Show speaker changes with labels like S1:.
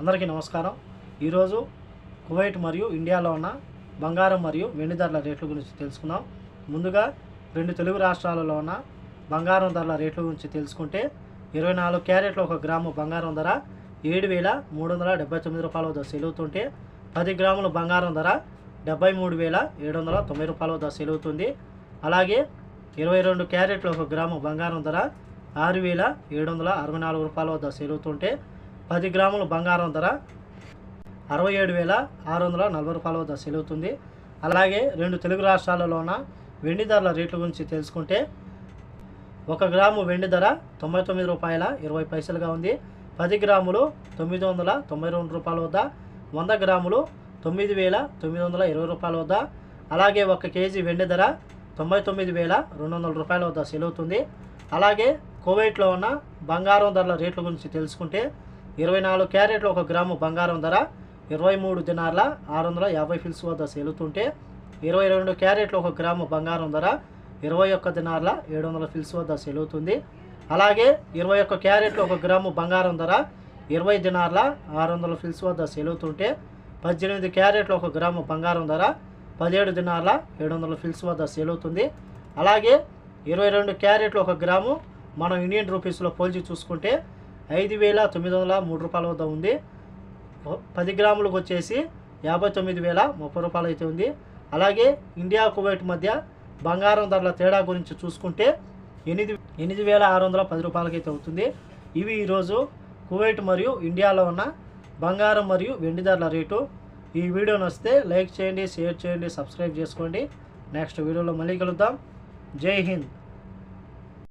S1: అందరికీ నమస్కారం। ఈరోజు కువైట్ మరియు ఇండియాలో ఉన్న బంగారం మరియు వెండి ధరల రేట్ల గురించి తెలుసుకుందాం। ముందుగా రెండు తెలుగు రాష్ట్రాలలో ఉన్న బంగారం ధరల రేట్ల గురించి తెలుసుకుంటే 24 క్యారెట్ల 1 గ్రాము బంగారం ధర 7,379 రూపాయల వద్ద సెలవుతుంటే 10 గ్రాముల బంగారం ధర 73,790 రూపాయల వద్ద సెలవుతుంది। అలాగే 22 క్యారెట్ల 1 గ్రాము బంగారం ధర 6,764 రూపాయల వద్ద సెలవుతుంటే 10 గ్రాముల బంగారం ధర 67,640 రూపాయల వద్ద సెలవుతుంది। అలాగే రెండు తెలుగు రాష్ట్రాలలో ఉన్న వెండి ధరల రేట్ల గురించి తెలుసుకుంటే 1 గ్రాము వెండి ధర 99 రూపాయల 20 పైసలుగా ఉంది। 10 గ్రాములు 992 రూపాయల వద్ద, 100 గ్రాములు 9,920 రూపాయల వద్ద, అలాగే 1 కేజీ వెండి ధర 99,200 రూపాయల వద్ద సెలవుతుంది। అలాగే కువైట్లో ఉన్న బంగారం ధరల రేట్ల గురించి తెలుసుకుంటే 24 క్యారెట్ల 1 గ్రాము బంగారం ధర 23 దినార్ల 650 ఫిల్స్ వద్ద సెలుతుంటే 22 క్యారెట్ల 1 గ్రాము బంగారం ధర 21 దినార్ల 700 ఫిల్స్ వద్ద సెలుతుంది। అలాగే 21 క్యారెట్ల 1 గ్రాము బంగారం ధర 20 దినార్ల 600 ఫిల్స్ వద్ద సెలుతుంటే 18 క్యారెట్ల 1 గ్రాము బంగారం ధర 17 దినార్ల 700 ఫిల్స్ వద్ద సెలుతుంది। అలాగే 22 క్యారెట్ల 1 గ్రాము మనం ఇండియన్ రూపీస్లో పోల్చి చూసుకుంటే 5,903 రూపాయల వద్ద ఉంది। 10 గ్రాములకు వచ్చేసి 59,030 రూపాయలు అయితే ఉంది। అలాగే ఇండియా కువైట్ మధ్య బంగారం ధరల తేడా గురించి చూసుకుంటే 8,610 రూపాయలకైతే అవుతుంది। ఇవి ఈరోజు కువైట్ మరియు ఇండియాలో ఉన్న బంగారం మరియు వెండి ధరల రేటు। ఈ వీడియో నచ్చితే లైక్ చేయండి, షేర్ చేయండి, సబ్స్క్రైబ్ చేసుకోండి। నెక్స్ట్ వీడియోలో మళ్ళీ కలుద్దాం। జై హింద్।